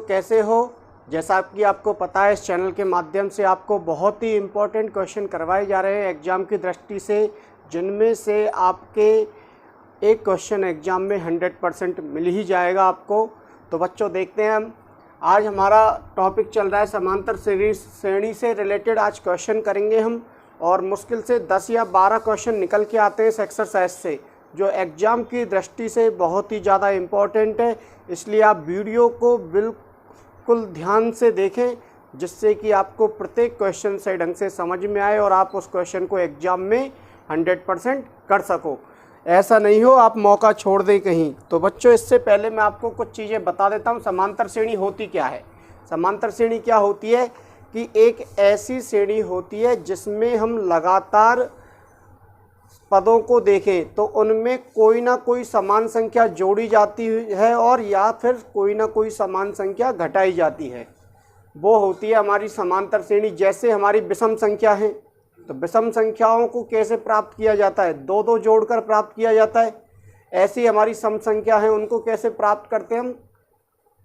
कैसे हो। जैसा कि आपको पता है, इस चैनल के माध्यम से आपको बहुत ही इम्पोर्टेंट क्वेश्चन करवाए जा रहे हैं एग्ज़ाम की दृष्टि से, जिनमें से आपके एक क्वेश्चन एग्ज़ाम में 100% मिल ही जाएगा आपको। तो बच्चों देखते हैं हम आज हमारा टॉपिक चल रहा है समांतर श्रेणी से रिलेटेड। आज क्वेश्चन करेंगे हम और मुश्किल से 10 या 12 क्वेश्चन निकल के आते हैं इस एक्सरसाइज से, जो एग्ज़ाम की दृष्टि से बहुत ही ज़्यादा इम्पॉर्टेंट है। इसलिए आप वीडियो को बिल्कुल ध्यान से देखें, जिससे कि आपको प्रत्येक क्वेश्चन सही ढंग से समझ में आए और आप उस क्वेश्चन को एग्ज़ाम में 100% कर सको। ऐसा नहीं हो आप मौका छोड़ दें कहीं। तो बच्चों, इससे पहले मैं आपको कुछ चीज़ें बता देता हूँ। समांतर श्रेणी होती क्या है? समांतर श्रेणी क्या होती है कि एक ऐसी श्रेणी होती है जिसमें हम लगातार पदों को देखें तो उनमें कोई ना कोई समान संख्या जोड़ी जाती है और या फिर कोई ना कोई समान संख्या घटाई जाती है। वो होती है हमारी समांतर श्रेणी। जैसे हमारी विषम संख्या है, तो विषम संख्याओं को कैसे प्राप्त किया जाता है? दो दो जोड़कर प्राप्त किया जाता है। ऐसी हमारी सम संख्या है, उनको कैसे प्राप्त करते हैं? हम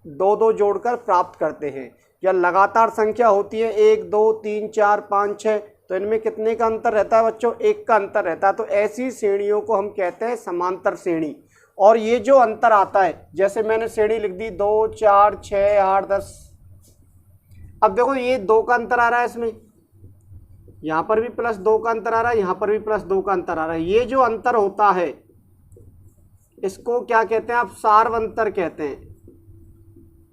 दो दो जोड़कर प्राप्त करते हैं। या लगातार संख्या होती है 1 2 3 4 5 6, तो इनमें कितने का अंतर रहता है बच्चों? 1 का अंतर रहता है। तो ऐसी श्रेणियों को हम कहते हैं समांतर श्रेणी। और ये जो अंतर आता है, जैसे मैंने श्रेणी लिख दी 2 4 6 8 10। अब देखो ये 2 का अंतर आ रहा है, इसमें यहाँ पर भी +2 का अंतर आ रहा है, यहाँ पर भी +2 का अंतर आ रहा है। ये जो अंतर होता है इसको क्या कहते हैं? आप सार्वंतर कहते हैं।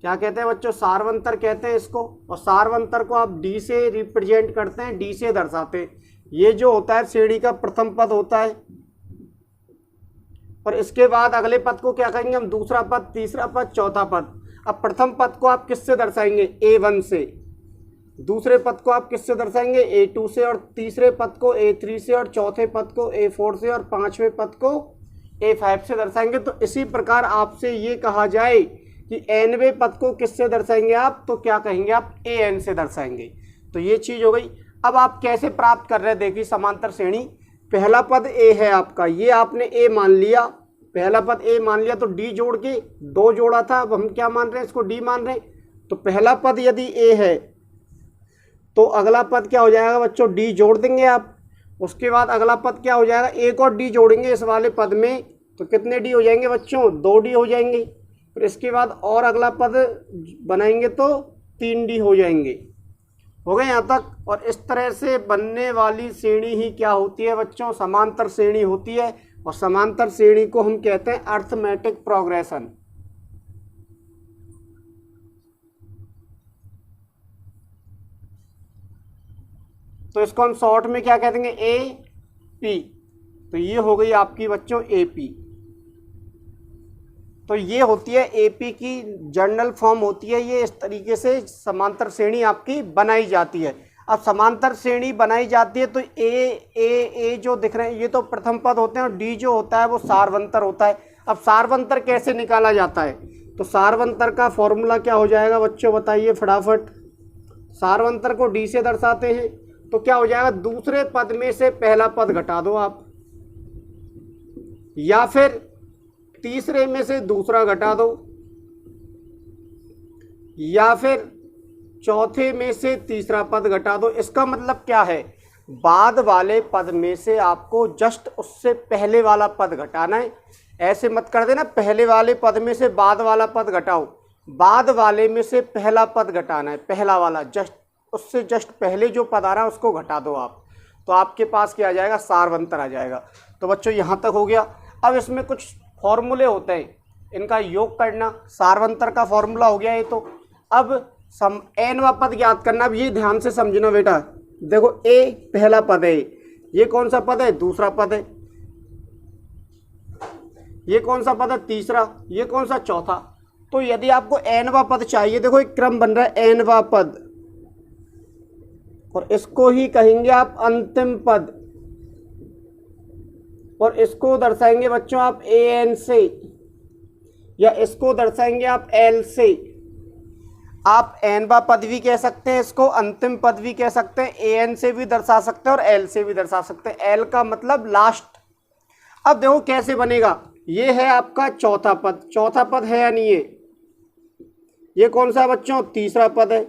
क्या कहते हैं बच्चों? सार्वंतर कहते हैं इसको। और सार्वंतर को आप डी से रिप्रेजेंट करते हैं, डी से दर्शाते हैं। ये जो होता है श्रेणी का प्रथम पद होता है, और इसके बाद अगले पद को क्या कहेंगे हम? दूसरा पद, तीसरा पद, चौथा पद। अब प्रथम पद को आप किससे दर्शाएंगे? A1 से। दूसरे पद को आप किससे दर्शाएंगे? A2 से। और तीसरे पद को A3 से। और चौथे पद को A4 से। और पांचवें पद को A5 से दर्शाएंगे। तो इसी प्रकार आपसे ये कहा जाए कि nवें पद को किससे दर्शाएंगे आप? तो क्या कहेंगे आप? an से दर्शाएंगे। तो ये चीज़ हो गई। अब आप कैसे प्राप्त कर रहे हैं? देखिए, समांतर श्रेणी, पहला पद a है आपका, ये आपने a मान लिया, पहला पद a मान लिया, तो d जोड़ के 2 जोड़ा था, अब हम क्या मान रहे हैं? इसको d मान रहे हैं। तो पहला पद यदि a है तो अगला पद क्या हो जाएगा बच्चों? d जोड़ देंगे आप। उसके बाद अगला पद क्या हो जाएगा? एक और d जोड़ेंगे इस वाले पद में, तो कितने d हो जाएंगे बच्चों? 2d हो जाएंगे। फिर इसके बाद और अगला पद बनाएंगे तो 3d हो जाएंगे। हो गए यहाँ तक? और इस तरह से बनने वाली श्रेणी ही क्या होती है बच्चों? समांतर श्रेणी होती है। और समांतर श्रेणी को हम कहते हैं अर्थमेटिक प्रोग्रेशन। तो इसको हम शॉर्ट में क्या कह देंगे? AP। तो ये हो गई आपकी बच्चों AP। तो ये होती है AP की जनरल फॉर्म होती है। ये इस तरीके से समांतर श्रेणी आपकी बनाई जाती है। अब समांतर श्रेणी बनाई जाती है तो A जो दिख रहे हैं ये तो प्रथम पद होते हैं, और D जो होता है वो सार्वंतर होता है। अब सार्वंतर कैसे निकाला जाता है? तो सार्वंतर का फॉर्मूला क्या हो जाएगा बच्चों? बताइए फटाफट। सार्वंतर को D से दर्शाते हैं, तो क्या हो जाएगा? दूसरे पद में से पहला पद घटा दो आप, या फिर तीसरे में से दूसरा घटा दो, या फिर चौथे में से तीसरा पद घटा दो। इसका मतलब क्या है? बाद वाले पद में से आपको जस्ट उससे पहले वाला पद घटाना है। ऐसे मत कर देना पहले वाले पद में से बाद वाला पद घटाओ, बाद वाले में से पहला पद घटाना है। पहला वाला उससे जस्ट पहले जो पद आ रहा है उसको घटा दो आप, तो आपके पास क्या आ जाएगा? सार्वंतर आ जाएगा। तो बच्चों यहाँ तक हो गया। अब इसमें कुछ फॉर्मूले होते हैं, इनका योग करना। सार्वंतर का फॉर्मूला हो गया ये। तो अब nवां पद ज्ञात करना। अब ये ध्यान से समझना बेटा। देखो, a पहला पद है, ये कौन सा पद है? दूसरा पद है। ये कौन सा पद है? तीसरा। ये कौन सा? चौथा। तो यदि आपको nवां पद चाहिए, देखो एक क्रम बन रहा है nवां पद, और इसको ही कहेंगे आप अंतिम पद, और इसको दर्शाएंगे बच्चों आप an से, या इसको दर्शाएंगे आप l से। आप nवां पद भी कह सकते हैं, इसको अंतिम पद भी कह सकते हैं, an से भी दर्शा सकते हैं और l से भी दर्शा सकते हैं। l का मतलब लास्ट। अब देखो कैसे बनेगा। ये है आपका चौथा पद। चौथा पद है या नहीं है? ये कौन सा है बच्चों? तीसरा पद है।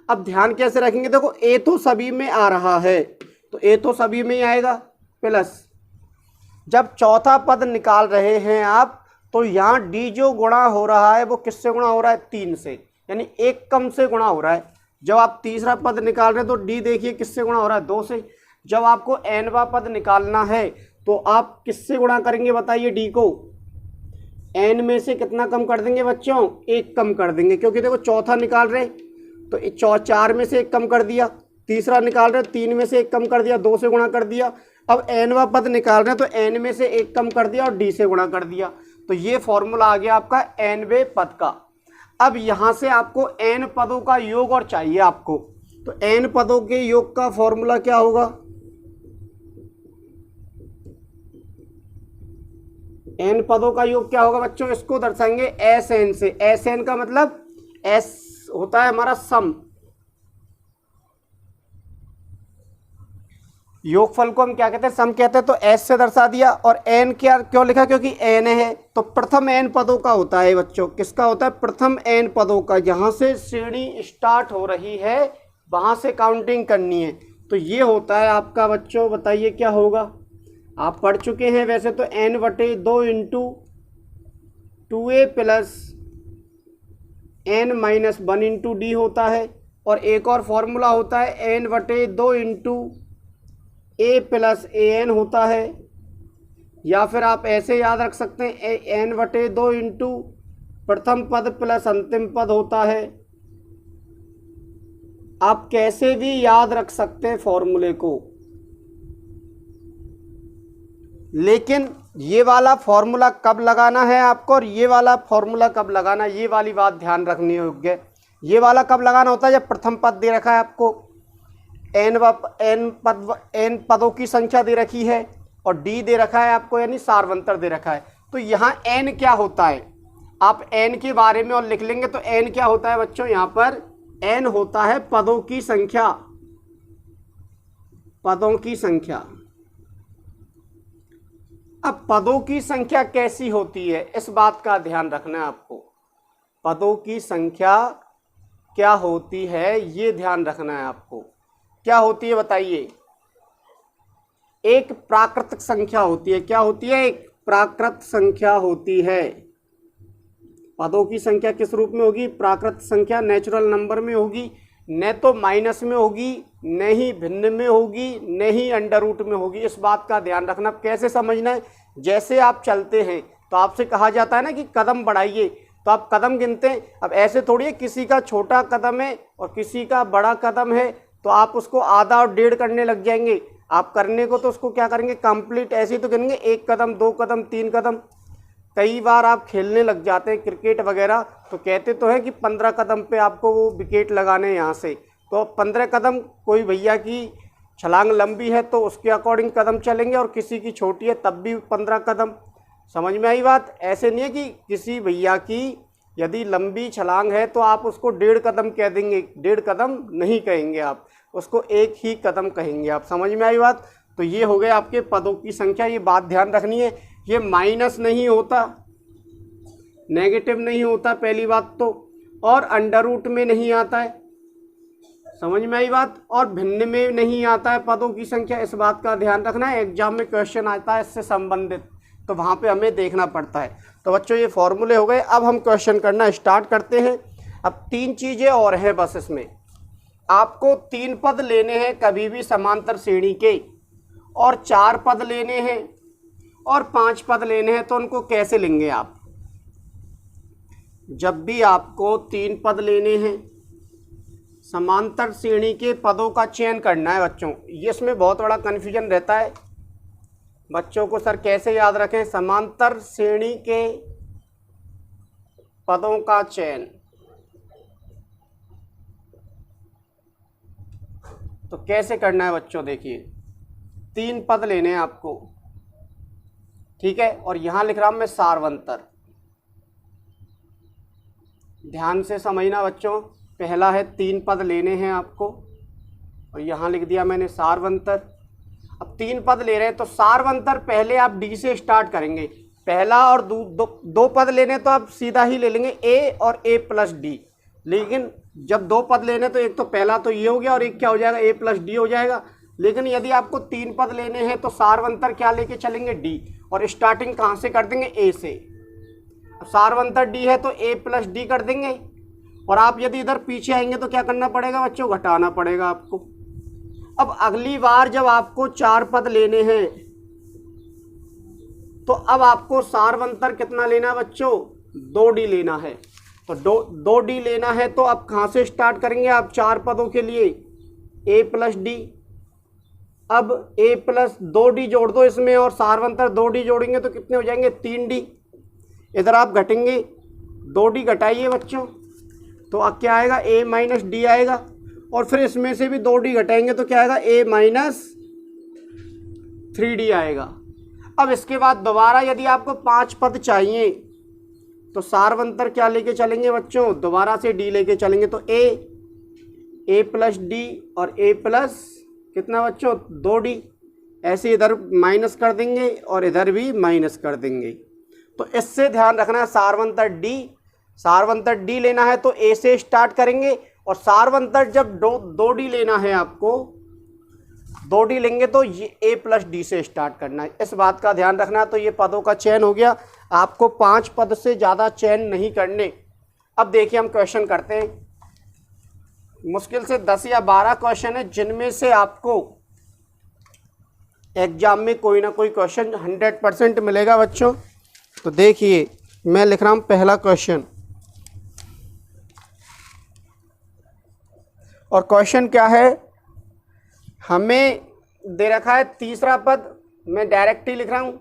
अब ध्यान कैसे रखेंगे, देखो ए तो सभी में आ रहा है, तो ए तो सभी में ही आएगा, प्लस जब चौथा पद निकाल रहे हैं आप, तो यहाँ डी जो गुणा हो रहा है वो किससे गुणा हो रहा है? 3 से, यानी एक कम से गुणा हो रहा है। जब आप तीसरा पद निकाल रहे हैं तो डी देखिए किससे गुणा हो रहा है? 2 से। जब आपको एनवा पद निकालना है तो आप किससे गुणा करेंगे बताइए? डी को एन में से कितना कम कर देंगे बच्चों? 1 कम कर देंगे, क्योंकि देखो चौथा निकाल रहे तो 4 में से 1 कम कर दिया, तीसरा निकाल रहे 3 में से 1 कम कर दिया, 2 से गुणा कर दिया। अब एनवा पद निकाल रहे हैं तो एन में से 1 कम कर दिया और डी से गुणा कर दिया, तो ये फॉर्मूला आ गया आपका एनवे पद का। अब यहाँ से आपको एन पदों का योग और चाहिए आपको, तो एन पदों के योग का फॉर्मूला क्या होगा? एन पदों का योग क्या होगा बच्चों? इसको दर्शाएंगे एस एन से। एस एन का मतलब एस होता है हमारा सम, योगफल को हम क्या कहते हैं? सम कहते हैं, तो एस से दर्शा दिया। और एन क्या क्यों लिखा? क्योंकि एन है, तो प्रथम एन पदों का होता है बच्चों। किसका होता है? प्रथम एन पदों का। जहां से श्रेणी स्टार्ट हो रही है वहां से काउंटिंग करनी है, तो ये होता है आपका बच्चों, बताइए क्या होगा? आप पढ़ चुके हैं वैसे तो, n/2 into 2a plus n-1 into D होता है। और एक और फॉर्मूला होता है n/2 into a plus an होता है, या फिर आप ऐसे याद रख सकते हैं n/2 इंटू प्रथम पद प्लस अंतिम पद होता है। आप कैसे भी याद रख सकते हैं फॉर्मूले को, लेकिन ये वाला फॉर्मूला कब लगाना है आपको और ये वाला फॉर्मूला कब लगाना है, ये वाली बात ध्यान रखनी योग्य। ये वाला कब लगाना होता है? जब प्रथम पद दे रखा है आपको, एन पदों की संख्या दे रखी है और डी दे रखा है आपको, यानी सारवंतर दे रखा है। तो यहाँ एन क्या होता है, आप एन के बारे में और लिख लेंगे। तो एन क्या होता है बच्चों? यहाँ पर एन होता है पदों की संख्या, पदों की संख्या। अब पदों की संख्या कैसी होती है, इस बात का ध्यान रखना है आपको। पदों की संख्या क्या होती है ये ध्यान रखना है आपको। क्या होती है बताइए? एक प्राकृतिक संख्या होती है। क्या होती है? एक प्राकृत संख्या होती है। पदों की संख्या किस रूप में होगी? प्राकृत संख्या, नेचुरल नंबर में होगी। न तो माइनस में होगी, न ही भिन्न में होगी, न ही अंडर रूट में होगी। इस बात का ध्यान रखना। कैसे समझना है? जैसे आप चलते हैं तो आपसे कहा जाता है ना कि कदम बढ़ाइए, तो आप कदम गिनते हैं। अब ऐसे थोड़ी है, किसी का छोटा कदम है और किसी का बड़ा कदम है, तो आप उसको आधा और 1.5 करने लग जाएंगे। आप करने को तो उसको क्या करेंगे? कंप्लीट ऐसे ही तो गिनेंगे, 1 कदम, 2 कदम, 3 कदम। कई बार आप खेलने लग जाते हैं क्रिकेट वगैरह, तो कहते तो हैं कि 15 कदम पे आपको वो विकेट लगाने यहाँ से, तो 15 कदम कोई भैया की छलांग लंबी है तो उसके अकॉर्डिंग कदम चलेंगे, और किसी की छोटी है तब भी 15 कदम। समझ में आई बात? ऐसे नहीं है कि किसी भैया की यदि लंबी छलांग है तो आप उसको 1.5 कदम कह देंगे, 1.5 कदम नहीं कहेंगे, आप उसको 1 ही कदम कहेंगे। आप समझ में आई बात? तो ये हो गए आपके पदों की संख्या। ये बात ध्यान रखनी है, ये माइनस नहीं होता, नेगेटिव नहीं होता पहली बात तो, और अंडर रूट में नहीं आता है। समझ में आई बात? और भिन्न में नहीं आता है पदों की संख्या। इस बात का ध्यान रखना है, एग्जाम में क्वेश्चन आता है इससे संबंधित, तो वहाँ पे हमें देखना पड़ता है। तो बच्चों ये फॉर्मूले हो गए। अब हम क्वेश्चन करना स्टार्ट करते हैं। अब 3 चीज़ें और हैं बस इसमें। आपको 3 पद लेने हैं कभी भी समांतर श्रेणी के, और 4 पद लेने हैं और 5 पद लेने हैं। तो उनको कैसे लेंगे आप? जब भी आपको 3 पद लेने हैं, समांतर श्रेणी के पदों का चयन करना है बच्चों। ये इसमें बहुत बड़ा कन्फ्यूजन रहता है बच्चों को, सर कैसे याद रखें समांतर श्रेणी के पदों का चयन। तो कैसे करना है बच्चों? देखिए 3 पद लेने हैं आपको, ठीक है, और यहां लिख रहा हूं मैं सारवंतर। ध्यान से समझना बच्चों। पहला है 3 पद लेने हैं आपको, और यहां लिख दिया मैंने सारवंतर। अब 3 पद ले रहे हैं तो सारवंतर पहले आप डी से स्टार्ट करेंगे। पहला और दो पद लेने तो आप सीधा ही ले लेंगे a और a प्लस डी, लेकिन जब दो पद लेने तो एक तो पहला तो ये हो गया और एक क्या हो जाएगा a प्लस डी हो जाएगा। लेकिन यदि आपको 3 पद लेने हैं तो सारवंतर क्या लेके चलेंगे d, और स्टार्टिंग कहाँ से कर देंगे a से। अब सारवंतर d है तो a प्लस डी कर देंगे, और आप यदि इधर पीछे आएंगे तो क्या करना पड़ेगा बच्चों, घटाना पड़ेगा आपको। अब अगली बार जब आपको 4 पद लेने हैं तो अब आपको सारवंतर कितना लेना है बच्चों, 2d लेना है। तो 2d लेना है तो अब कहाँ से स्टार्ट करेंगे आप 4 पदों के लिए, a प्लस डी। अब a प्लस 2d जोड़ दो इसमें, और सारवंतर 2d जोड़ेंगे तो कितने हो जाएंगे, 3d। इधर आप घटेंगे, 2d घटाइए बच्चों, तो अब क्या आएगा, a माइनस डी आएगा, और फिर इसमें से भी 2d घटाएंगे तो क्या आएगा, a माइनस 3d आएगा। अब इसके बाद दोबारा यदि आपको 5 पद चाहिए तो सारवंतर क्या लेके चलेंगे बच्चों, दोबारा से d लेके चलेंगे, तो a प्लस डी और a प्लस कितना बच्चों, 2d। ऐसे इधर माइनस कर देंगे और इधर भी माइनस कर देंगे। तो इससे ध्यान रखना है, सारवंतर d लेना है तो a से स्टार्ट करेंगे, और सारवंतर जब 2d लेना है आपको, 2d लेंगे तो ये a प्लस डी से स्टार्ट करना है, इस बात का ध्यान रखना है। तो ये पदों का चयन हो गया, आपको 5 पद से ज़्यादा चयन नहीं करने। अब देखिए हम क्वेश्चन करते हैं, मुश्किल से 10 या 12 क्वेश्चन है जिनमें से आपको एग्जाम में कोई ना कोई क्वेश्चन 100% मिलेगा बच्चों। तो देखिए मैं लिख रहा हूँ पहला क्वेश्चन, और क्वेश्चन क्या है, हमें दे रखा है तीसरा पद, मैं डायरेक्ट ही लिख रहा हूँ,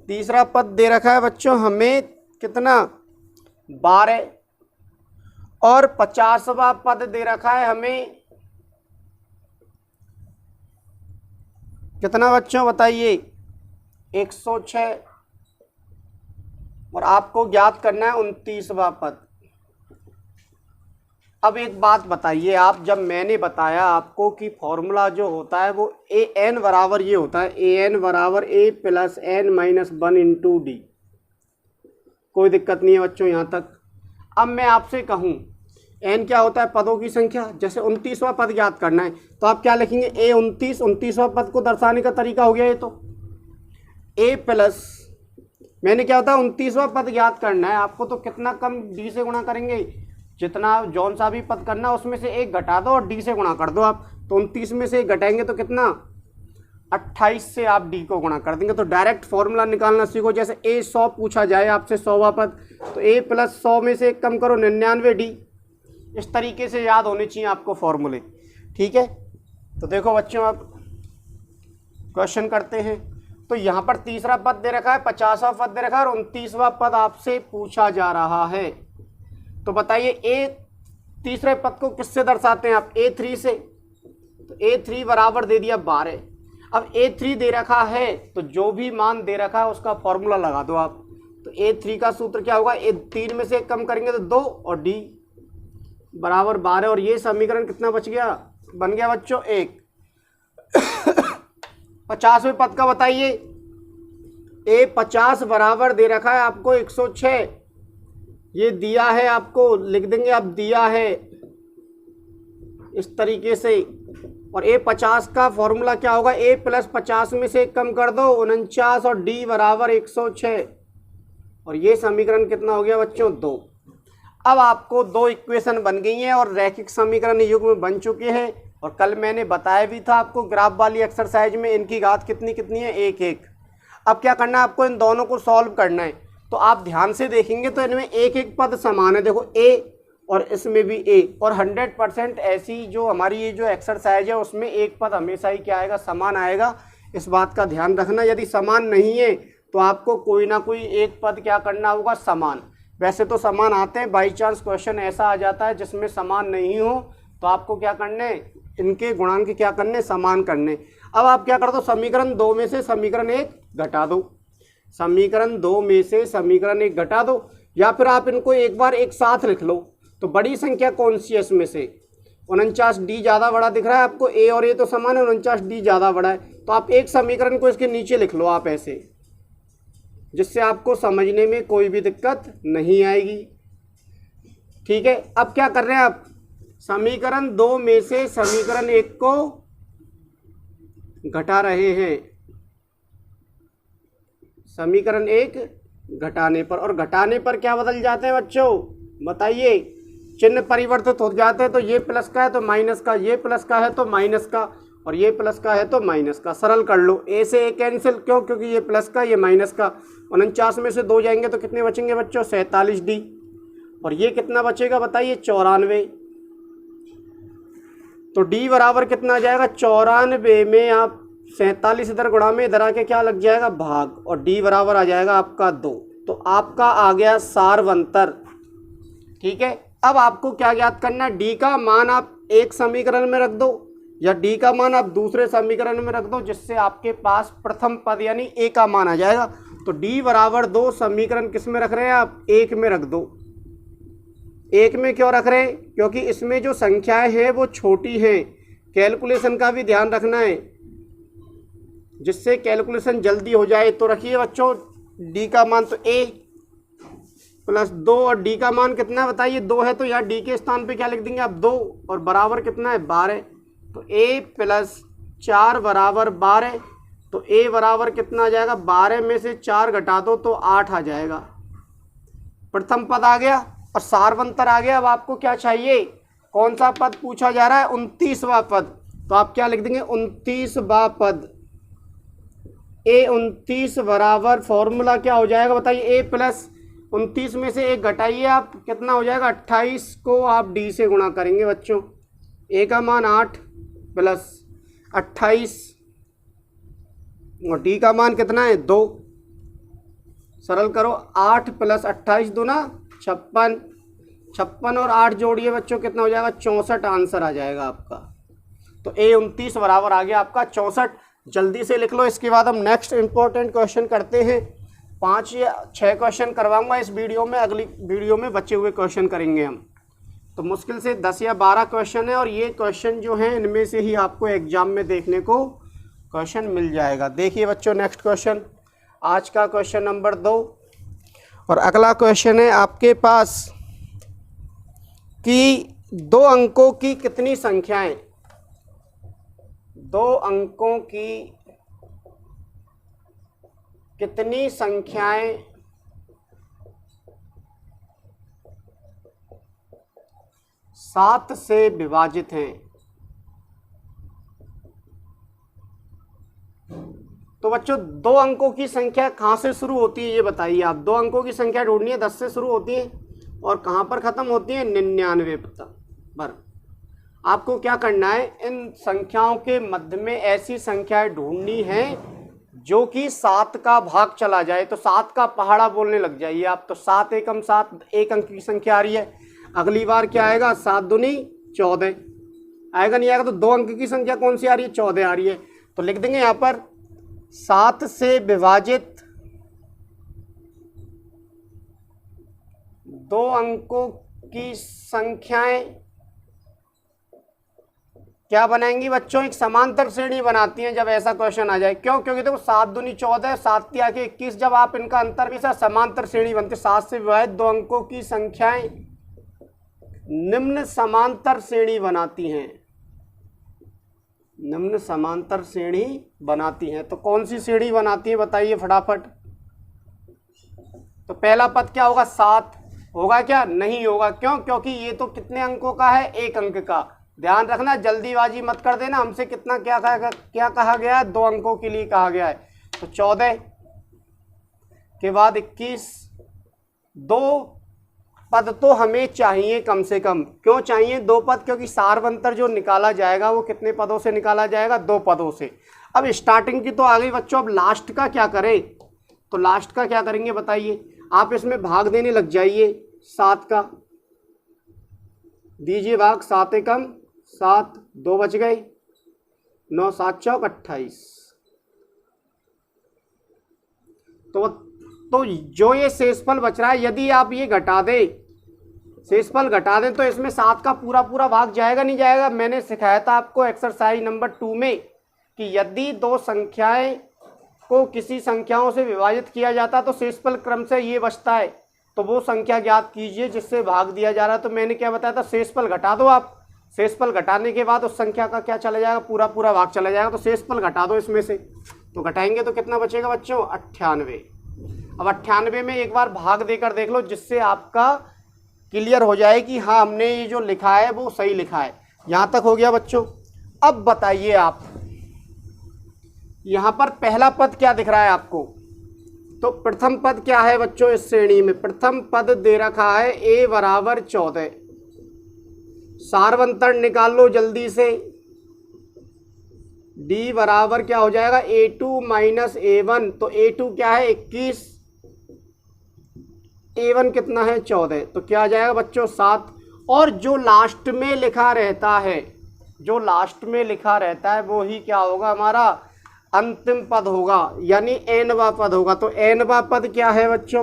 तीसरा पद दे रखा है बच्चों हमें कितना, 12, और 50वां पद दे रखा है हमें कितना बच्चों बताइए, 106, और आपको ज्ञात करना है 29वां पद। अब एक बात बताइए आप, जब मैंने बताया आपको कि फॉर्मूला जो होता है वो ए एन बराबर ये होता है, ए एन बराबर A plus N minus 1 into D, कोई दिक्कत नहीं है बच्चों यहाँ तक। अब मैं आपसे कहूँ एन क्या होता है, पदों की संख्या, जैसे 29वां पद याद करना है तो आप क्या लिखेंगे, ए 29वां पद को दर्शाने का तरीका हो गया ये, तो ए प्लस, मैंने क्या होता है 29वां पद याद करना है आपको, तो कितना कम डी से गुणा करेंगे, जितना जौन सा भी पद करना उसमें से एक घटा दो और डी से गुणा कर दो आप। तो 29 में से एक घटाएंगे तो कितना, 28 से आप डी को गुणा कर देंगे। तो डायरेक्ट फॉर्मूला निकालना सीखो, जैसे ए 100 पूछा जाए आपसे 100वां पद, तो ए प्लस 100 में से एक कम करो 99 डी, इस तरीके से याद होने चाहिए आपको फॉर्मूले, ठीक है। तो देखो बच्चों आप क्वेश्चन करते हैं, तो यहाँ पर तीसरा पद दे रखा है, 50वां पद दे रखा है, और 29वां पद आपसे पूछा जा रहा है। तो बताइए ए तीसरे पद को किससे दर्शाते हैं आप, A3 से, तो A3 बराबर दे दिया 12। अब A3 दे रखा है तो जो भी मान दे रखा है उसका फॉर्मूला लगा दो आप। तो A3 का सूत्र क्या होगा, A3 में से एक कम करेंगे तो 2 और D बराबर 12, और ये समीकरण कितना बच गया, बन गया बच्चों 1। 50वें पद का बताइए, A50 बराबर दे रखा है आपको 106, ये दिया है आपको, लिख देंगे आप दिया है इस तरीके से। और A50 का फॉर्मूला क्या होगा, A प्लस 50 में से कम कर दो 49, और D बराबर 106, और ये समीकरण कितना हो गया बच्चों 2। अब आपको 2 इक्वेशन बन गई हैं और रैखिक समीकरण युग्म बन चुके हैं। और कल मैंने बताया भी था आपको ग्राफ वाली एक्सरसाइज में इनकी घात कितनी कितनी है, 1 1। अब क्या करना है आपको, इन दोनों को सॉल्व करना है। तो आप ध्यान से देखेंगे तो इनमें एक एक पद समान है, देखो A और इसमें भी A, और 100% ऐसी जो हमारी ये जो एक्सरसाइज है उसमें एक पद हमेशा ही क्या आएगा, समान आएगा। इस बात का ध्यान रखना, यदि समान नहीं है तो आपको कोई ना कोई एक पद क्या करना होगा, समान। वैसे तो समान आते हैं, बाई चांस क्वेश्चन ऐसा आ जाता है जिसमें समान नहीं हो तो आपको क्या करने, इनके गुणांक क्या करने, समान करने। अब आप क्या कर दो, समीकरण 2 में से समीकरण 1 घटा दो, समीकरण 2 में से समीकरण 1 घटा दो, या फिर आप इनको एक बार एक साथ लिख लो। तो बड़ी संख्या कौन सी है इसमें से, 49D ज़्यादा बड़ा दिख रहा है आपको, A और A तो समान है, 49D ज़्यादा बड़ा है, तो आप एक समीकरण को इसके नीचे लिख लो आप ऐसे, जिससे आपको समझने में कोई भी दिक्कत नहीं आएगी। ठीक है, अब क्या कर रहे हैं आप, समीकरण 2 में से समीकरण 1 को घटा रहे हैं। समीकरण 1 घटाने पर, और घटाने पर क्या बदल जाते हैं बच्चों, बताइए, चिन्ह परिवर्तित हो जाते हैं। तो ये प्लस का है तो माइनस का, ये प्लस का है तो माइनस का, और ये प्लस का है तो माइनस का। सरल कर लो, ए से ए कैंसिल, क्यों, क्योंकि ये प्लस का ये माइनस का। 49 में से 2 जाएंगे तो कितने बचेंगे बच्चों, 47 डी। और ये कितना बचेगा बताइए, 94। तो डी बराबर कितना आ जाएगा, 94 में आप 47 इधर गुणा में, इधर आके क्या लग जाएगा, भाग, और डी बराबर आ जाएगा आपका 2। तो आपका आ गया सारवंतर। ठीक है, अब आपको क्या ज्ञात करना है, डी का मान आप एक समीकरण में रख दो या डी का मान आप दूसरे समीकरण में रख दो, जिससे आपके पास प्रथम पद यानी ए का मान आ जाएगा। तो डी बराबर 2 समीकरण किस में रख रहे हैं आप, 1 में रख दो। 1 में क्यों रख रहे हैं, क्योंकि इसमें जो संख्याएं हैं वो छोटी हैं। कैलकुलेशन का भी ध्यान रखना है, जिससे कैलकुलेशन जल्दी हो जाए। तो रखिए बच्चों, डी का मान तो a प्लस 2, और डी का मान कितना है बताइए, 2 है, तो यहाँ डी के स्थान पे क्या लिख देंगे आप, 2, और बराबर कितना है, 12। तो a प्लस 4 बराबर 12। तो a बराबर कितना आ जाएगा, 12 में से 4 घटा दो तो 8 आ जाएगा। प्रथम पद आ गया और सारवंतर आ गया। अब आपको क्या चाहिए, कौन सा पद पूछा जा रहा है, 29वां पद। तो आप क्या लिख देंगे, 29वां पद। ए 29 बराबर फॉर्मूला क्या हो जाएगा बताइए, a प्लस 29 में से 1 घटाइए आप, कितना हो जाएगा, 28 को आप डी से गुणा करेंगे बच्चों। a का मान 8 प्लस 28, और डी का मान कितना है, 2। सरल करो, 8 प्लस 28 दूना 56, 56 और 8 जोड़िए बच्चों, कितना हो जाएगा, 64 आंसर आ जाएगा आपका। तो a 29 बराबर आ गया आपका 64। जल्दी से लिख लो। इसके बाद हम नेक्स्ट इंपॉर्टेंट क्वेश्चन करते हैं। 5 या 6 क्वेश्चन करवाऊंगा इस वीडियो में, अगली वीडियो में बचे हुए क्वेश्चन करेंगे हम। तो मुश्किल से 10 या 12 क्वेश्चन है, और ये क्वेश्चन जो हैं इनमें से ही आपको एग्जाम में देखने को क्वेश्चन मिल जाएगा। देखिए बच्चों, नेक्स्ट क्वेश्चन, आज का क्वेश्चन नंबर 2, और अगला क्वेश्चन है आपके पास कि 2 अंकों की कितनी संख्याएं, 2 अंकों की कितनी संख्याएं सात से विभाजित हैं। तो बच्चों 2 अंकों की संख्या कहाँ से शुरू होती है ये बताइए आप। 2 अंकों की संख्या ढूंढनी है, 10 से शुरू होती है और कहाँ पर ख़त्म होती है, 99 पर। आपको क्या करना है, इन संख्याओं के मध्य में ऐसी संख्याएं ढूंढनी हैं जो कि 7 का भाग चला जाए। तो 7 का पहाड़ा बोलने लग जाइए आप। तो 7 एकम 7, 1 अंक की संख्या आ रही है। अगली बार क्या आएगा, 7 दूनी 14 आएगा, नहीं आएगा। तो 2 अंक की संख्या कौन सी आ रही है, 14 आ रही है। तो लिख देंगे यहाँ पर 7 से विभाजित 2 अंकों की संख्याएं क्या बनाएंगी बच्चों, एक समांतर श्रेणी बनाती हैं जब ऐसा क्वेश्चन आ जाए। क्यों, क्योंकि देखो 7 दूनी 14, 7 तिया के 21, जब आप इनका अंतर भी समांतर श्रेणी बनती है। 7 से विभाजित 2 अंकों की संख्याएं निम्न समांतर श्रेणी बनाती हैं, निम्न समांतर श्रेणी बनाती हैं। तो कौन सी श्रेणी बनाती है बताइए फटाफट। तो पहला पद क्या होगा, 7 होगा क्या, नहीं होगा। क्यों, क्योंकि ये तो कितने अंकों का है, 1 अंक का। ध्यान रखना, जल्दीबाजी मत कर देना। हमसे कितना क्या कहा गया है, 2 अंकों के लिए कहा गया है। तो 14 के बाद 21, 2 पद तो हमें चाहिए कम से कम। क्यों चाहिए 2 पद, क्योंकि सारवंतर जो निकाला जाएगा वो कितने पदों से निकाला जाएगा, 2 पदों से। अब स्टार्टिंग की तो आ गई बच्चों, अब लास्ट का क्या करें। तो लास्ट का क्या करेंगे बताइए, आप इसमें भाग देने लग जाइए। 7 का दीजिए भाग, 7 एकम 7, 2 बच गए, 9 7 चौक 28। तो जो ये शेषफल बच रहा है, यदि आप ये घटा दें, शेषफल घटा दें, तो इसमें 7 का पूरा भाग जाएगा, नहीं जाएगा। मैंने सिखाया था आपको एक्सरसाइज नंबर 2 में कि यदि 2 संख्याएं आपको किसी संख्याओं से विभाजित किया जाता है तो शेषफल क्रम से ये बचता है, तो वो संख्या ज्ञात कीजिए जिससे भाग दिया जा रहा है। तो मैंने क्या बताया था, शेषफल घटा दो आप, शेषफल घटाने के बाद उस संख्या का क्या चला जाएगा, पूरा पूरा भाग चला जाएगा। तो शेषफल घटा दो इसमें से, तो घटाएंगे तो कितना बचेगा बच्चों, 98। अब 98 में एक बार भाग देकर देख लो, जिससे आपका क्लियर हो जाए कि हाँ हमने ये जो लिखा है वो सही लिखा है। यहाँ तक हो गया बच्चों। अब बताइए आप, यहाँ पर पहला पद क्या दिख रहा है आपको, तो प्रथम पद क्या है बच्चों इस श्रेणी में, प्रथम पद दे रखा है a बराबर 14। सार्वंतर निकाल लो जल्दी से, d बराबर क्या हो जाएगा a2 माइनस a1, तो a2 क्या है 21, a1 कितना है 14, तो क्या आ जाएगा बच्चों 7। और जो लास्ट में लिखा रहता है, जो लास्ट में लिखा रहता है वो ही क्या होगा, हमारा अंतिम पद होगा, यानी एनवा पद होगा। तो एनवा पद क्या है बच्चों,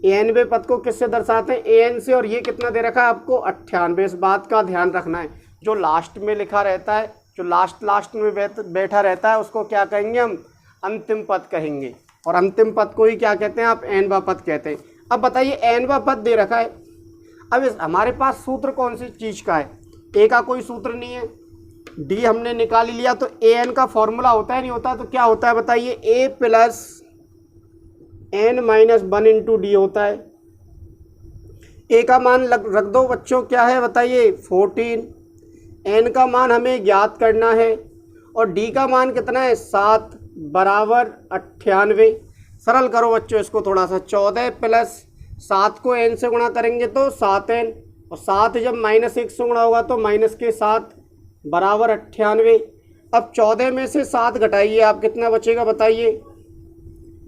एनवे पद को किससे दर्शाते हैं, एन से, और ये कितना दे रखा है आपको 98। इस बात का ध्यान रखना है, जो लास्ट में लिखा रहता है, जो लास्ट में बैठा रहता है उसको क्या कहेंगे हम, अंतिम पद कहेंगे, और अंतिम पद को ही क्या कहते हैं आप, एनवा पद कहते हैं। अब बताइए एनवा पद दे रखा है, अब हमारे पास सूत्र कौन सी चीज़ का है, ए का कोई सूत्र नहीं है, डी हमने निकाल ही लिया, तो ए एन का फॉर्मूला होता है नहीं होता, तो क्या होता है बताइए, A plus N minus 1 into D होता है। ए का मान रख दो बच्चों, क्या है बताइए 14, एन का मान हमें ज्ञात करना है, और डी का मान कितना है 7 बराबर 98। सरल करो बच्चों इसको थोड़ा सा, 14 प्लस 7 को एन से गुणा करेंगे तो 7n, और 7 जब -1 से गुणा होगा तो माइनस के 7 बराबर 98। अब 14 में से 7 घटाइए आप, कितना बचेगा बताइए,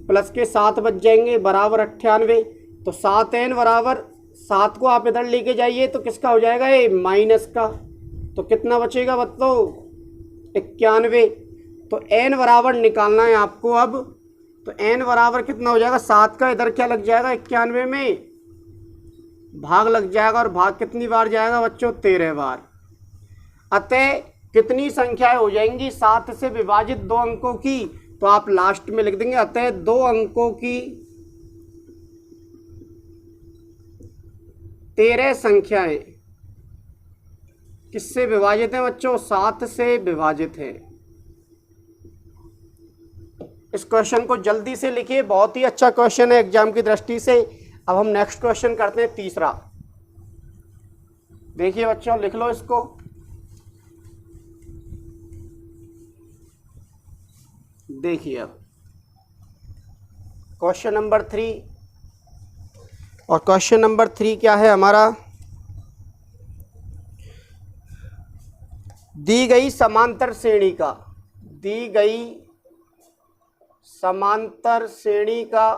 प्लस के 7 बच जाएंगे बराबर 98। तो 7n बराबर 7 को आप इधर लेके जाइए तो किसका हो जाएगा ये, माइनस का, तो कितना बचेगा बताओ 91। तो n बराबर निकालना है आपको अब, तो n बराबर कितना हो जाएगा, 7 का इधर क्या लग जाएगा 91 में भाग लग जाएगा, और भाग कितनी बार जाएगा बच्चों, 13 बार। अतः कितनी संख्याएं हो जाएंगी 7 से विभाजित 2 अंकों की, तो आप लास्ट में लिख देंगे अतः 2 अंकों की 13 संख्याएं किससे विभाजित हैं बच्चों, 7 से विभाजित है। इस क्वेश्चन को जल्दी से लिखिए, बहुत ही अच्छा क्वेश्चन है एग्जाम की दृष्टि से। अब हम नेक्स्ट क्वेश्चन करते हैं तीसरा। देखिए बच्चों लिख लो इसको, देखिए अब क्वेश्चन नंबर 3, और क्वेश्चन नंबर 3 क्या है हमारा, दी गई समांतर श्रेणी का, दी गई समांतर श्रेणी का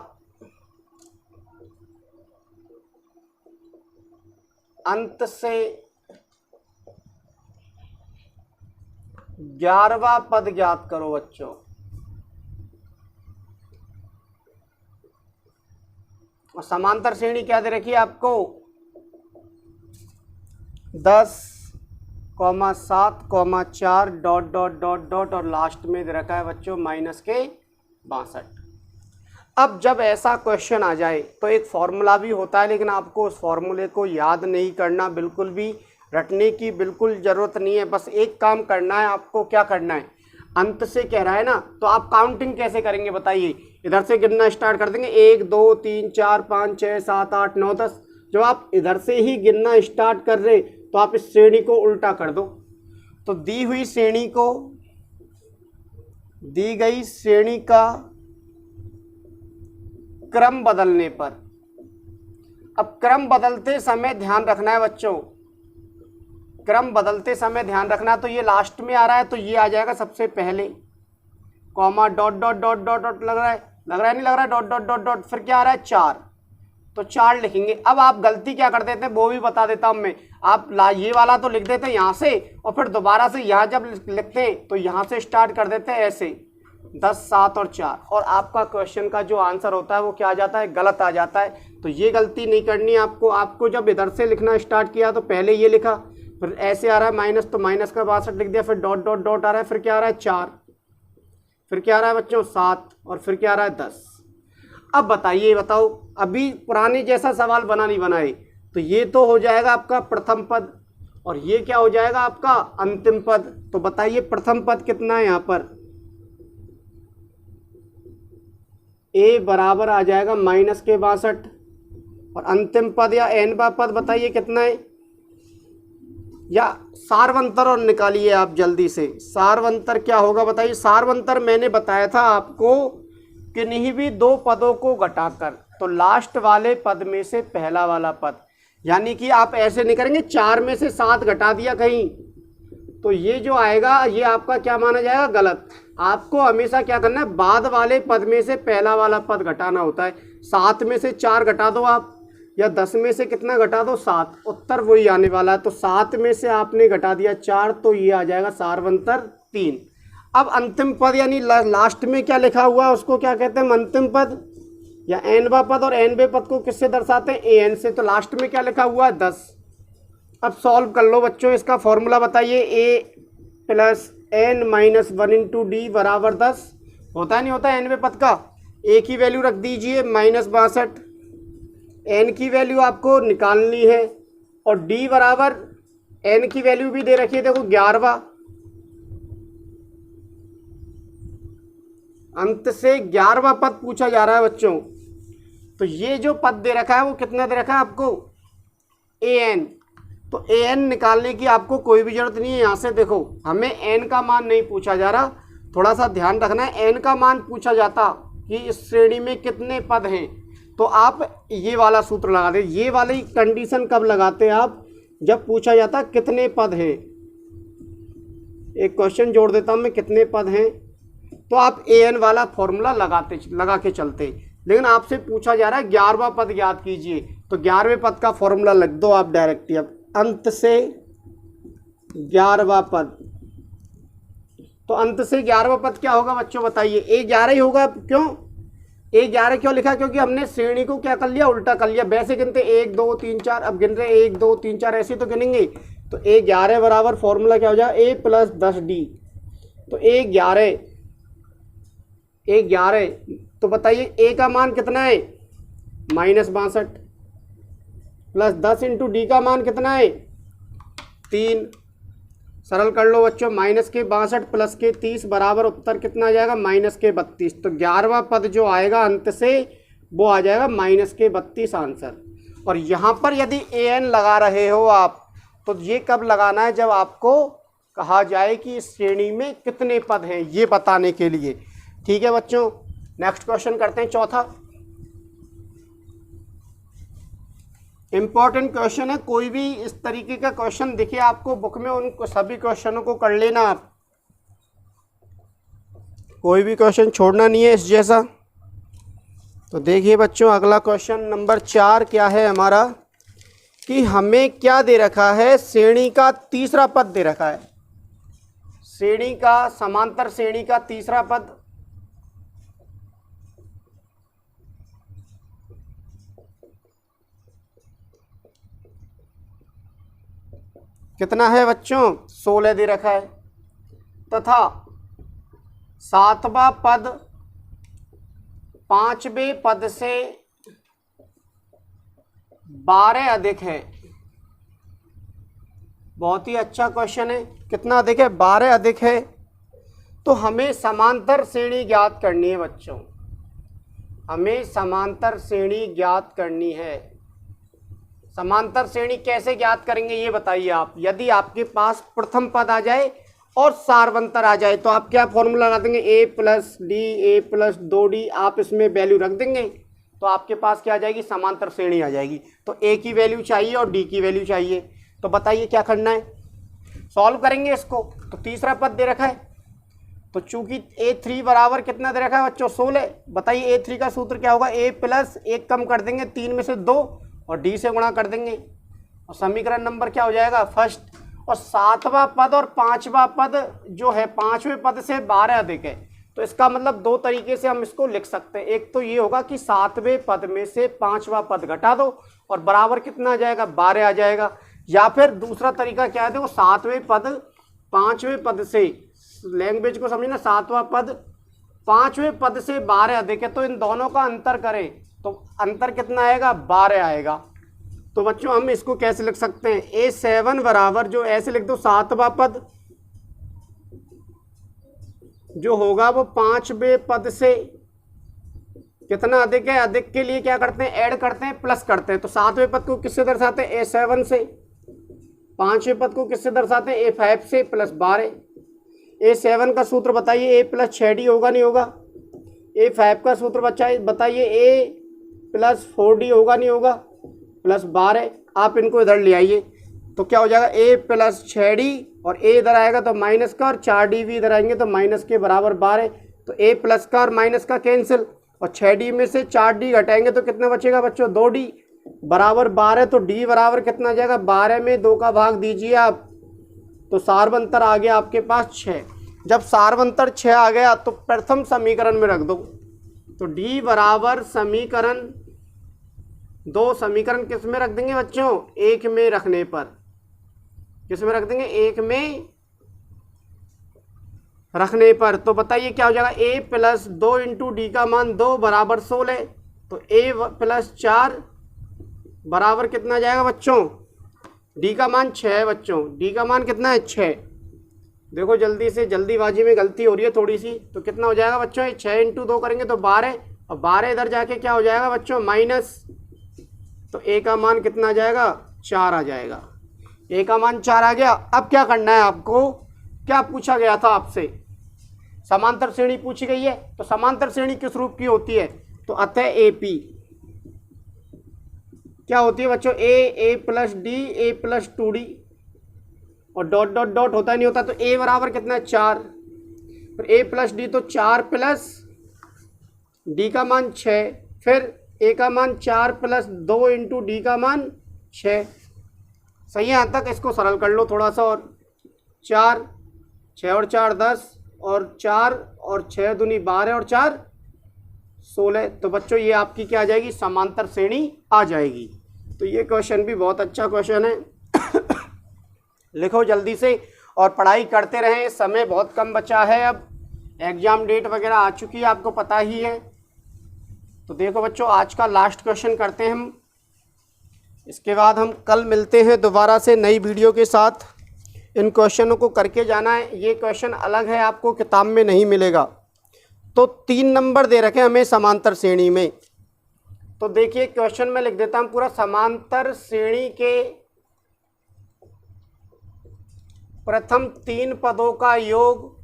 अंत से 11वां पद ज्ञात करो बच्चों। और समांतर श्रेणी क्या दे रखी है आपको, 10, 7, 4 डॉट डॉट डॉट डॉट, और लास्ट में दे रखा है बच्चों माइनस के 62। अब जब ऐसा क्वेश्चन आ जाए तो एक फॉर्मूला भी होता है, लेकिन आपको उस फॉर्मूले को याद नहीं करना, बिल्कुल भी रटने की बिल्कुल ज़रूरत नहीं है। बस एक काम करना है आपको, क्या करना है, अंत से कह रहा है ना, तो आप काउंटिंग कैसे करेंगे बताइए, इधर से गिनना स्टार्ट कर देंगे, 1 2 3 4 5 6 7 8 9 10। जब आप इधर से ही गिनना स्टार्ट कर रहे तो आप इस श्रेणी को उल्टा कर दो। तो दी हुई श्रेणी को, दी गई श्रेणी का क्रम बदलने पर, अब क्रम बदलते समय ध्यान रखना है बच्चों, क्रम बदलते समय ध्यान रखना, तो ये लास्ट में आ रहा है तो ये आ जाएगा सबसे पहले, comma dot dot dot dot dot लग रहा है नहीं लग रहा है, डॉट डॉट डॉट डॉट, फिर क्या आ रहा है 4, तो 4 लिखेंगे। अब आप गलती क्या कर देते हैं वो भी बता देता हूं मैं, आप ये वाला तो लिख देते हैं यहाँ से, और फिर दोबारा से यहाँ जब लिखते हैं तो यहाँ से स्टार्ट कर देते हैं ऐसे 10 7 और 4, और आपका क्वेश्चन का जो आंसर होता है वो क्या आ जाता है, गलत आ जाता है। तो ये गलती नहीं करनी है आपको। आपको जब इधर से लिखना स्टार्ट किया तो पहले ये लिखा, फिर ऐसे आ रहा है माइनस, तो माइनस का 62 लिख दिया, फिर डॉट डॉट डॉट आ रहा है, फिर क्या आ रहा है 4, फिर क्या आ रहा है बच्चों 7 और फिर क्या आ रहा है 10। अब बताइए, बताओ, अभी पुराने जैसा सवाल बना नहीं बनाए, तो ये तो हो जाएगा आपका प्रथम पद और ये क्या हो जाएगा आपका अंतिम पद। तो बताइए प्रथम पद कितना है यहाँ पर, a बराबर आ जाएगा -62 और अंतिम पद या nवा पद बताइए कितना है, या सारवंतर और निकालिए आप जल्दी से। सारवंतर क्या होगा बताइए। सारवंतर मैंने बताया था आपको किन्हीं भी दो पदों को घटाकर, तो लास्ट वाले पद में से पहला वाला पद, यानी कि आप ऐसे नहीं करेंगे 4 में से 7 घटा दिया कहीं, तो ये जो आएगा ये आपका क्या माना जाएगा गलत। आपको हमेशा क्या करना है, बाद वाले पद में से पहला वाला पद घटाना होता है। 7 में से 4 घटा दो आप, या 10 में से कितना घटा दो 7, उत्तर वही आने वाला है। तो 7 में से आपने घटा दिया 4, तो ये आ जाएगा सारवंतर 3। अब अंतिम पद यानी लास्ट में क्या लिखा हुआ है उसको क्या कहते हैं, अंतिम पद या एनवा पद, और एनवे पद को किससे दर्शाते हैं, एन से। तो लास्ट में क्या लिखा हुआ है 10। अब सॉल्व कर लो बच्चों, इसका फॉर्मूला बताइए। a + n - 1 × d बराबर 10 होता नहीं होता एनवे पद का। a की वैल्यू रख दीजिए -62, n की वैल्यू आपको निकालनी है, और d बराबर n की वैल्यू भी दे रखी है, देखो 11वां। अंत से 11वां पद पूछा जा रहा है बच्चों। तो ये जो पद दे रखा है वो कितना दे रखा है आपको, an। तो an निकालने की आपको कोई भी जरूरत नहीं है। यहाँ से देखो हमें n का मान नहीं पूछा जा रहा, थोड़ा सा ध्यान रखना है। n का मान पूछा जाता कि इस श्रेणी में कितने पद हैं, तो आप ये वाला सूत्र लगा दे। ये वाली कंडीशन कब लगाते आप, जब पूछा जाता कितने पद हैं। एक क्वेश्चन जोड़ देता हूँ मैं, कितने पद हैं, तो आप an वाला फॉर्मूला लगा के चलते। लेकिन आपसे पूछा जा रहा है 11वां पद याद कीजिए, तो 11वें पद का फॉर्मूला लिख दो आप डायरेक्टली। अब अंत से 11वां पद, तो अंत से 11वां पद क्या होगा बच्चों बताइए, a11 ही होगा। क्यों a11 क्यों लिखा, क्योंकि हमने श्रेणी को क्या कर लिया, उल्टा कर लिया। वैसे गिनते 1 2 3 4, अब गिन रहे 1 2 3 4 ऐसे तो गिनेंगे। तो a11 बराबर फॉर्मूला क्या हो जाएगा, a + 10d। तो a11 तो बताइए a का मान कितना है -62, प्लस 10 × d का मान कितना है 3। सरल कर लो बच्चों, -62 + 30 बराबर उत्तर कितना आ जाएगा -32। तो 11वां पद जो आएगा अंत से वो आ जाएगा -32 आंसर। और यहाँ पर यदि an लगा रहे हो आप, तो ये कब लगाना है, जब आपको कहा जाए कि इस श्रेणी में कितने पद हैं, ये बताने के लिए। ठीक है बच्चों, नेक्स्ट क्वेश्चन करते हैं, चौथा। इंपॉर्टेंट क्वेश्चन है, कोई भी इस तरीके का क्वेश्चन दिखे आपको बुक में, उन सभी क्वेश्चनों को कर लेना आप, कोई भी क्वेश्चन छोड़ना नहीं है इस जैसा। तो देखिए बच्चों, अगला क्वेश्चन नंबर 4 क्या है हमारा, कि हमें क्या दे रखा है, श्रेणी का तीसरा पद दे रखा है। श्रेणी का, समांतर श्रेणी का तीसरा पद कितना है बच्चों, 16 दे रखा है, तथा 7वां पद 5वें पद से 12 अधिक है। बहुत ही अच्छा क्वेश्चन है, कितना अधिक है, 12 अधिक है। तो हमें समांतर श्रेणी ज्ञात करनी है बच्चों, हमें समांतर श्रेणी ज्ञात करनी है। समांतर श्रेणी कैसे ज्ञात करेंगे ये बताइए आप। यदि आपके पास प्रथम पद आ जाए और सारवंतर आ जाए, तो आप क्या फॉर्मूला लगा देंगे, a + d, a + 2d, आप इसमें वैल्यू रख देंगे, तो आपके पास क्या आ जाएगी, समांतर श्रेणी आ जाएगी। तो a की वैल्यू चाहिए और d की वैल्यू चाहिए, तो बताइए क्या करना है, सॉल्व करेंगे इसको। तो तीसरा पद दे रखा है, तो चूंकि a3 बराबर कितना दे रखा है बच्चों, 16। बताइए a3 का सूत्र क्या होगा, a + 1 कम कर देंगे 3 में से 2 और d से गुणा कर देंगे, और समीकरण नंबर क्या हो जाएगा, फर्स्ट। और 7वां पद और 5वां पद जो है, 5वें पद से 12 अधिक है। तो इसका मतलब 2 तरीके से हम इसको लिख सकते हैं। एक तो ये होगा कि 7वें पद में से 5वां पद घटा दो और बराबर कितना आ जाएगा, 12 आ जाएगा। या फिर दूसरा तरीका क्या है, देखो 7वें पद 5वें पद से, लैंग्वेज को समझना, 7वां पद 5वें पद से 12 अधिक है, तो इन दोनों का अंतर करें तो अंतर कितना आएगा, 12 आएगा। तो बच्चों हम इसको कैसे लिख सकते हैं, A7 बराबर, जो ऐसे लिख दो, 7वां पद जो होगा वो 5वें पद से कितना अधिक है, अधिक के लिए क्या करते हैं, ऐड करते हैं, प्लस करते हैं। तो 7वें पद को किससे दर्शाते हैं, A7 से, 5वें पद को किससे दर्शाते हैं, A5 से, प्लस 12। A7 का सूत्र बताइए, A प्लस 6D होगा नहीं होगा। A5 का सूत्र बताइए, A प्लस 4D होगा नहीं होगा, प्लस 12। आप इनको इधर ले आइए तो क्या हो जाएगा, A प्लस 6D और A इधर आएगा तो माइनस का, और 4D भी इधर आएंगे तो माइनस के बराबर 12। तो A प्लस का और माइनस का कैंसिल, और 6D में से 4D घटाएंगे तो कितना बचेगा बच्चों, 2D बराबर 12। तो D बराबर कितना आ जाएगा, 12 में 2 का भाग दीजिए आप, तो सार्वंतर आ गया आपके पास 6। जब सार्वंतर 6 आ गया तो प्रथम समीकरण में रख दो। तो D बराबर समीकरण 2, समीकरण किस में रख देंगे बच्चों, 1 में रखने पर, किस में रख देंगे, 1 में रखने पर। तो बताइए क्या हो जाएगा, A प्लस 2 इंटू डी का मान 2 बराबर 16। तो A प्लस 4 बराबर कितना जाएगा बच्चों, D का मान 6 है बच्चों, D का मान कितना है, 6। देखो जल्दी से, जल्दीबाजी में गलती हो रही है थोड़ी सी। तो कितना हो जाएगा बच्चों, 6 इंटू 2 करेंगे तो 12, और 12 इधर जाके क्या हो जाएगा बच्चों, माइनस। तो A का मान कितना आ जाएगा, 4 आ जाएगा। A का मान 4 आ गया। अब क्या करना है आपको, क्या पूछा गया था आपसे, समांतर श्रेणी पूछी गई है। तो समांतर श्रेणी किस रूप की होती है, तो अतः AP क्या होती है बच्चों, A plus D, A plus 2D, और डॉट डॉट डॉट होता नहीं होता। तो A बराबर कितना है, 4, फिर A प्लस D, तो 4 प्लस D का मान 6, फिर A का मान 4 प्लस 2 इंटू D का मान 6। सही है यहाँ तक, इसको सरल कर लो थोड़ा सा, और 4, 6 और 4 10, और 4 और 6 दूनी 12, और 4 16। तो बच्चों ये आपकी क्या आ जाएगी, समांतर श्रेणी आ जाएगी। तो ये क्वेश्चन भी बहुत अच्छा क्वेश्चन है। लिखो जल्दी से और पढ़ाई करते रहें, समय बहुत कम बचा है, अब एग्ज़ाम डेट वगैरह आ चुकी है, आपको पता ही है। तो देखो बच्चों, आज का लास्ट क्वेश्चन करते हैं हम, इसके बाद हम कल मिलते हैं दोबारा से नई वीडियो के साथ। इन क्वेश्चनों को करके जाना है, ये क्वेश्चन अलग है, आपको किताब में नहीं मिलेगा। तो 3 नंबर दे रखे हमें समांतर श्रेणी में। तो देखिए क्वेश्चन में लिख देता हूँ पूरा, समांतर श्रेणी के प्रथम 3 पदों का योग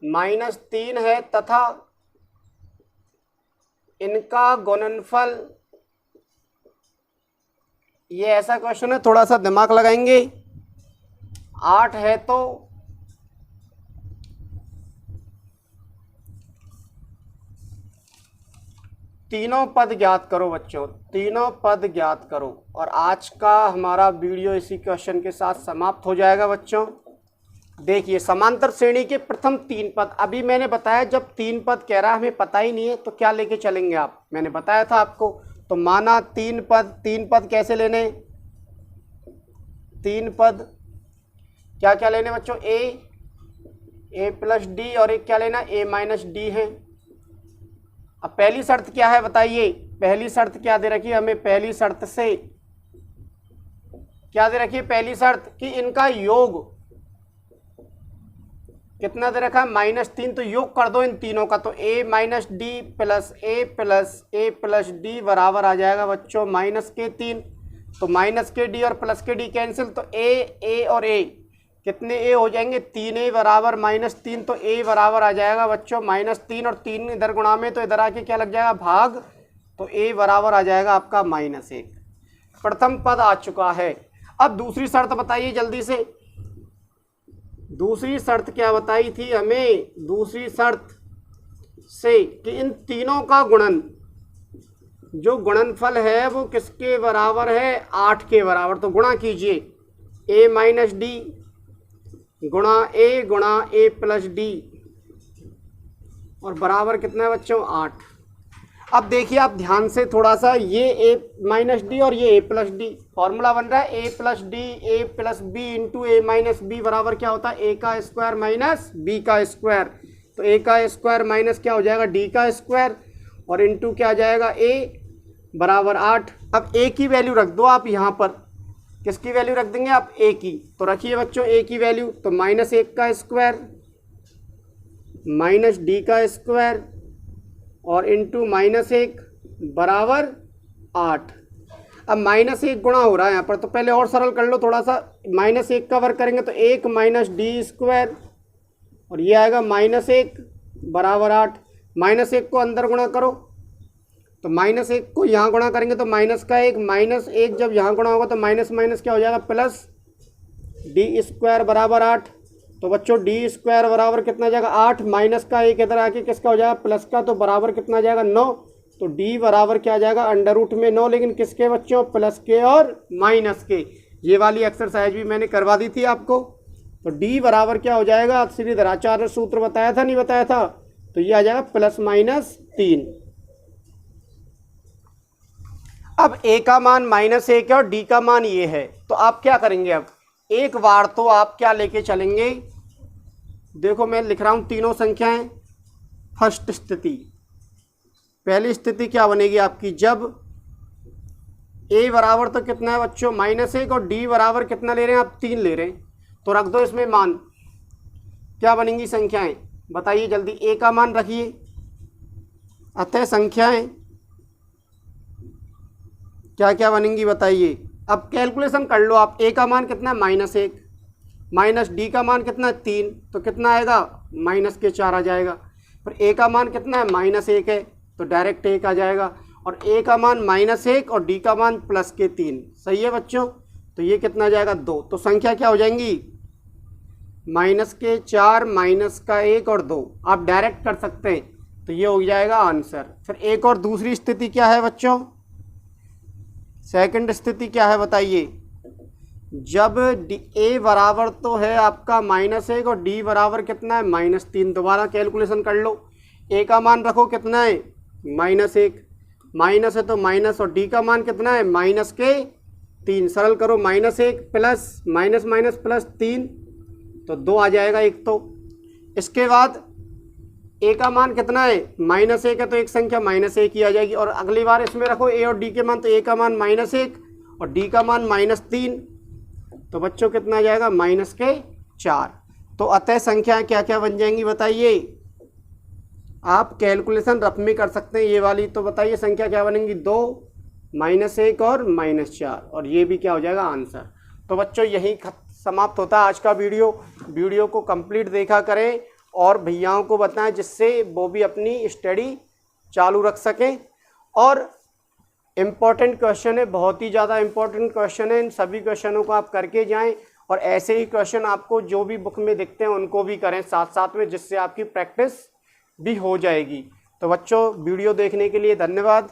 -3 है तथा इनका गुणनफल, ये ऐसा क्वेश्चन है, थोड़ा सा दिमाग लगाएंगे, 8 है। तो तीनों पद ज्ञात करो बच्चों, तीनों पद ज्ञात करो। और आज का हमारा वीडियो इसी क्वेश्चन के साथ समाप्त हो जाएगा बच्चों। देखिए समांतर श्रेणी के प्रथम 3 पद, अभी मैंने बताया जब 3 पद कह रहा है हमें पता ही नहीं है तो क्या लेके चलेंगे आप, मैंने बताया था आपको। तो माना 3 पद कैसे लेने, 3 पद क्या क्या लेने बच्चों, A प्लस D, और एक क्या लेना, A माइनस D है। अब पहली शर्त क्या है बताइए, पहली शर्त क्या दे रखी है हमें, पहली शर्त से क्या दे रखी है, पहली शर्त कि इनका योग कितना दे रखा है, -3। तो योग कर दो इन तीनों का, तो A minus D plus A plus D बराबर आ जाएगा बच्चों -3। तो माइनस के D और प्लस के D कैंसिल, तो A और A कितने A हो जाएंगे, 3A बराबर -3। तो A बराबर आ जाएगा बच्चों -3, और 3 इधर गुणा में, तो इधर आके क्या लग जाएगा, भाग। तो A बराबर आ जाएगा आपका -1। प्रथम पद आ चुका है। अब दूसरी शर्त बताइए जल्दी से, दूसरी शर्त क्या बताई थी हमें, दूसरी शर्त से कि इन तीनों का गुणन, जो गुणनफल है वो किसके बराबर है, 8 के बराबर। तो गुणा कीजिए, A माइनस D गुणा A प्लस D, और बराबर कितना है बच्चों, 8। अब देखिए आप ध्यान से थोड़ा सा, ये a माइनस डी और ये a प्लस डी, फॉर्मूला बन रहा है a plus D A plus B into A minus B बराबर क्या होता है a का स्क्वायर माइनस b का स्क्वायर। तो a का स्क्वायर माइनस क्या हो जाएगा d का स्क्वायर और इंटू क्या आ जाएगा a बराबर 8। अब a की वैल्यू रख दो आप यहाँ पर, किसकी वैल्यू रख देंगे आप a की, तो रखिए बच्चों a की वैल्यू, तो माइनस 1 का स्क्वायर माइनस डी का स्क्वायर और इंटू माइनस 1 बराबर 8। अब माइनस 1 गुणा हो रहा है यहाँ पर, तो पहले और सरल कर लो थोड़ा सा, माइनस 1 का वर्ग करेंगे तो 1 माइनस डी स्क्वायर और ये आएगा माइनस 1 बराबर 8। माइनस 1 को अंदर गुणा करो, तो माइनस 1 को यहाँ गुणा करेंगे तो माइनस का 1, माइनस 1 जब यहाँ गुणा होगा तो माइनस माइनस क्या हो जाएगा प्लस डी स्क्वायर बराबर 8। तो बच्चों डी स्क्वायर बराबर कितना जाएगा 8, माइनस का 1 इधर आके किसका हो जाएगा प्लस का, तो बराबर कितना जाएगा 9। तो डी बराबर क्या जाएगा अंडर रूट में 9, लेकिन किसके बच्चों प्लस के और माइनस के। ये वाली एक्सरसाइज भी मैंने करवा दी थी आपको। तो डी बराबर क्या हो जाएगा, श्रीधराचार्य सूत्र बताया था नहीं बताया था, तो ये आ जाएगा प्लस माइनस 3। अब a का मान माइनस 1 है और d का मान ये है, तो आप क्या करेंगे, अब एक बार तो आप क्या लेके चलेंगे, देखो मैं लिख रहा हूँ तीनों संख्याएं। फर्स्ट स्थिति, पहली स्थिति क्या बनेगी आपकी, जब a बराबर तो कितना है बच्चों माइनस 1 और d बराबर कितना ले रहे हैं आप 3 ले रहे हैं, तो रख दो इसमें मान। क्या बनेंगी संख्याएं बताइए जल्दी, a का मान रखिए, अतः संख्याएं क्या क्या बनेंगी बताइए। अब कैलकुलेशन कर लो आप, a का मान कितना है माइनस 1, माइनस डी का मान कितना है 3, तो कितना आएगा माइनस के 4 आ जाएगा। फिर a का मान कितना है माइनस 1 है, तो डायरेक्ट 1 आ जाएगा, और a का मान माइनस 1 और d का मान प्लस के 3। सही है बच्चों, तो ये कितना आ जाएगा 2। तो संख्या क्या हो जाएंगी माइनस के 4 माइनस का 1 और 2, आप डायरेक्ट कर सकते हैं, तो ये हो जाएगा आंसर। फिर एक और दूसरी स्थिति क्या है बच्चों, सेकंड स्थिति क्या है बताइए, जब a बराबर तो है आपका माइनस 1 और d बराबर कितना है माइनस 3। दोबारा कैलकुलेशन कर लो, a का मान रखो कितना है माइनस 1, माइनस है तो माइनस, और d का मान कितना है माइनस के 3। सरल करो, minus 1 plus minus minus plus 3, तो 2 आ जाएगा एक। तो इसके बाद a का मान कितना है माइनस 1 है, तो एक संख्या माइनस 1 ही आ जाएगी, और अगली बार इसमें रखो a और d के मान, तो a का मान माइनस 1 और d का मान माइनस 3, तो बच्चों कितना आ जाएगा माइनस के 4। तो अतः संख्याएं क्या क्या बन जाएंगी बताइए, आप कैलकुलेशन रफ में कर सकते हैं ये वाली। तो बताइए संख्या क्या बनेंगी 2 माइनस 1 और माइनस 4, और ये भी क्या हो जाएगा आंसर। तो बच्चों यही समाप्त होता है आज का वीडियो को कंप्लीट देखा करें और भैयाओं को बताएं, जिससे वो भी अपनी स्टडी चालू रख सकें। और इम्पॉर्टेंट क्वेश्चन है, बहुत ही ज़्यादा इम्पॉर्टेंट क्वेश्चन है, इन सभी क्वेश्चनों को आप करके जाएं, और ऐसे ही क्वेश्चन आपको जो भी बुक में दिखते हैं उनको भी करें साथ साथ में, जिससे आपकी प्रैक्टिस भी हो जाएगी। तो बच्चों वीडियो देखने के लिए धन्यवाद।